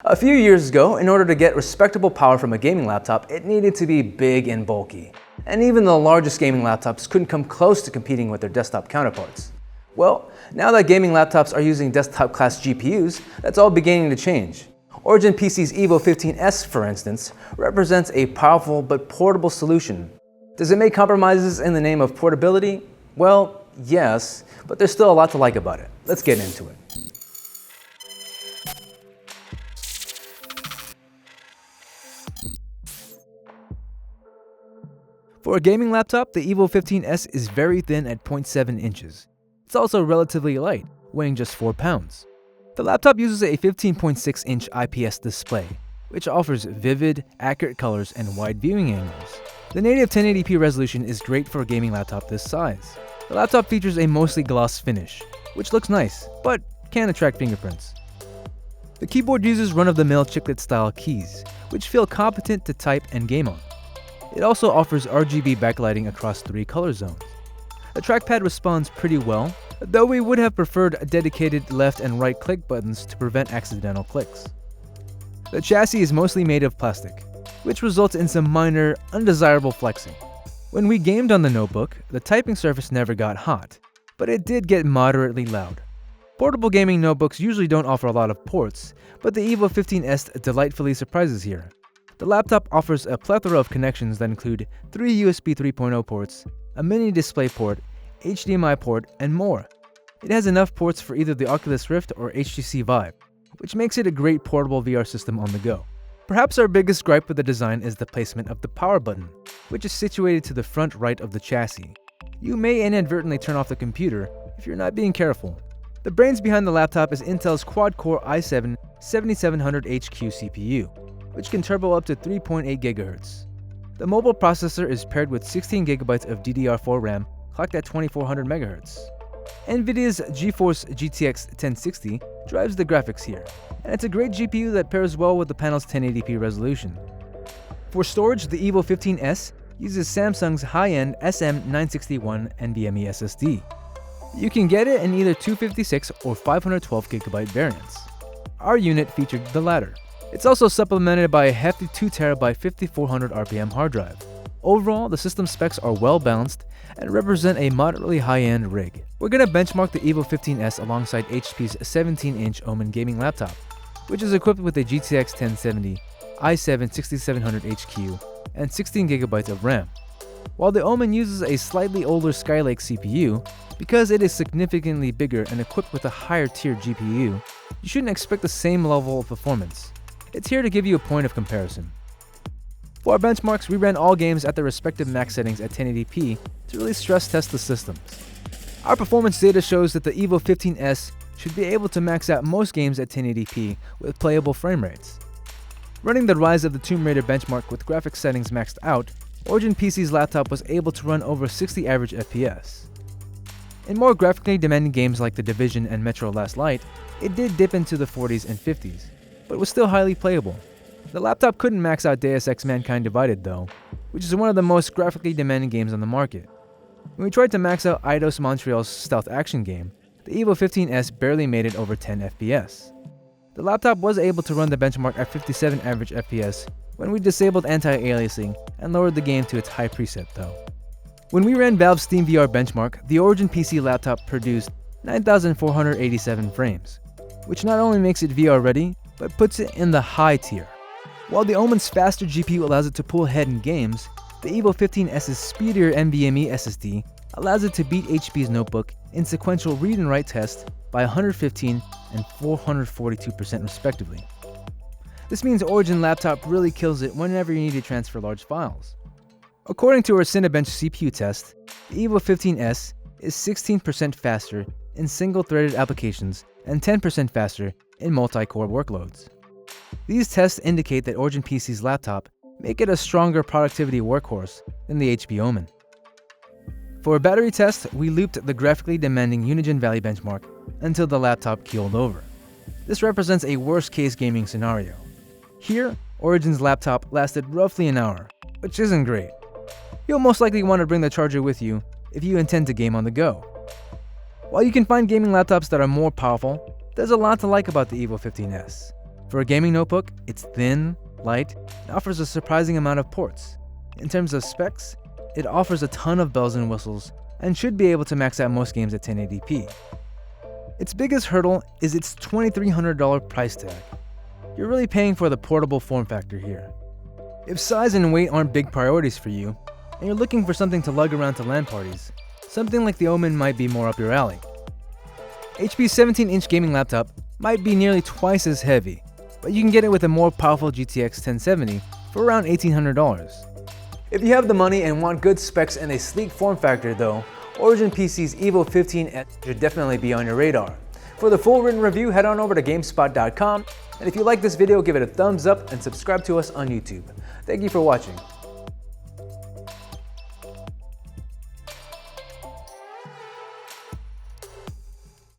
A few years ago, in order to get respectable power from a gaming laptop, it needed to be big and bulky. And even the largest gaming laptops couldn't come close to competing with their desktop counterparts. Well, now that gaming laptops are using desktop-class GPUs, that's all beginning to change. Origin PC's Evo15-S, for instance, represents a powerful but portable solution. Does it make compromises in the name of portability? Well, yes, but there's still a lot to like about it. Let's get into it. For a gaming laptop, the Evo15-S is very thin at 0.7 inches. It's also relatively light, weighing just 4 pounds. The laptop uses a 15.6-inch IPS display, which offers vivid, accurate colors and wide viewing angles. The native 1080p resolution is great for a gaming laptop this size. The laptop features a mostly gloss finish, which looks nice, but can attract fingerprints. The keyboard uses run-of-the-mill chiclet-style keys, which feel competent to type and game on. It also offers RGB backlighting across 3 color zones. The trackpad responds pretty well, though we would have preferred dedicated left and right click buttons to prevent accidental clicks. The chassis is mostly made of plastic, which results in some minor, undesirable flexing. When we gamed on the notebook, the typing surface never got hot, but it did get moderately loud. Portable gaming notebooks usually don't offer a lot of ports, but the Evo15-S delightfully surprises here. The laptop offers a plethora of connections that include 3 USB 3.0 ports, a mini display port, HDMI port, and more. It has enough ports for either the Oculus Rift or HTC Vive, which makes it a great portable VR system on the go. Perhaps our biggest gripe with the design is the placement of the power button, which is situated to the front right of the chassis. You may inadvertently turn off the computer if you're not being careful. The brains behind the laptop is Intel's quad-core i7 7700HQ CPU, which can turbo up to 3.8 GHz. The mobile processor is paired with 16 GB of DDR4 RAM clocked at 2400 MHz. NVIDIA's GeForce GTX 1060 drives the graphics here, and it's a great GPU that pairs well with the panel's 1080p resolution. For storage, the Evo15-S uses Samsung's high-end SM961 NVMe SSD. You can get it in either 256 or 512 GB variants. Our unit featured the latter. It's also supplemented by a hefty 2TB 5400 RPM hard drive. Overall, the system specs are well balanced and represent a moderately high-end rig. We're going to benchmark the Evo15-S alongside HP's 17-inch Omen gaming laptop, which is equipped with a GTX 1070, i7 6700HQ, and 16 GB of RAM. While the Omen uses a slightly older Skylake CPU, because it is significantly bigger and equipped with a higher-tier GPU, you shouldn't expect the same level of performance. It's here to give you a point of comparison. For our benchmarks, we ran all games at their respective max settings at 1080p to really stress test the systems. Our performance data shows that the Evo15-S should be able to max out most games at 1080p with playable frame rates. Running the Rise of the Tomb Raider benchmark with graphics settings maxed out, Origin PC's laptop was able to run over 60 average FPS. In more graphically demanding games like The Division and Metro Last Light, it did dip into the 40s and 50s, but was still highly playable. The laptop couldn't max out Deus Ex Mankind Divided though, which is one of the most graphically demanding games on the market. When we tried to max out Eidos Montreal's stealth action game, the Evo15-S barely made it over 10 FPS. The laptop was able to run the benchmark at 57 average FPS when we disabled anti-aliasing and lowered the game to its high preset though. When we ran Valve's SteamVR benchmark, the Origin PC laptop produced 9,487 frames, which not only makes it VR ready, but puts it in the high tier. While the Omen's faster GPU allows it to pull ahead in games, the Evo15-S's speedier NVMe SSD allows it to beat HP's notebook in sequential read and write tests by 115 and 442% respectively. This means Origin laptop really kills it whenever you need to transfer large files. According to our Cinebench CPU test, the Evo15-S is 16% faster in single-threaded applications and 10% faster in multi-core workloads. These tests indicate that Origin PC's laptop make it a stronger productivity workhorse than the HP Omen. For a battery test, we looped the graphically demanding Unigine Valley benchmark until the laptop keeled over. This represents a worst-case gaming scenario. Here, Origin's laptop lasted roughly an hour, which isn't great. You'll most likely want to bring the charger with you if you intend to game on the go. While you can find gaming laptops that are more powerful, there's a lot to like about the Evo15-S. For a gaming notebook, it's thin, light, and offers a surprising amount of ports. In terms of specs, it offers a ton of bells and whistles and should be able to max out most games at 1080p. Its biggest hurdle is its $2,300 price tag. You're really paying for the portable form factor here. If size and weight aren't big priorities for you, and you're looking for something to lug around to LAN parties, something like the Omen might be more up your alley. HP's 17-inch gaming laptop might be nearly twice as heavy, but you can get it with a more powerful GTX 1070 for around $1,800. If you have the money and want good specs and a sleek form factor though, Origin PC's Evo15-S should definitely be on your radar. For the full written review, head on over to GameSpot.com, and if you like this video, give it a thumbs up and subscribe to us on YouTube. Thank you for watching.